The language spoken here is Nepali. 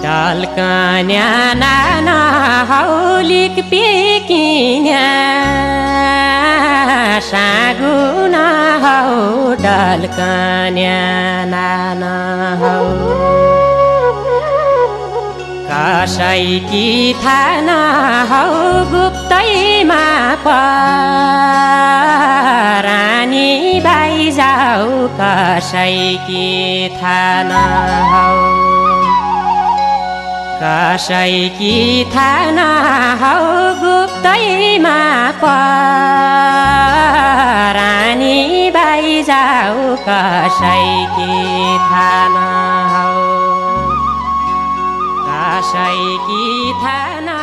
ढल्कन्या नाना हौलिक पेकिन्या सागुना हौ ढल्कन्या नाना हौ कसैकी थाना हौ गुप्तैमा परानी भाइ जाऊ कसैकी थाना हौ कसैकी थाना हौ गुप्तैमा परानी भाइ जाऊ कसैकी थाना हौ कसैकी थाना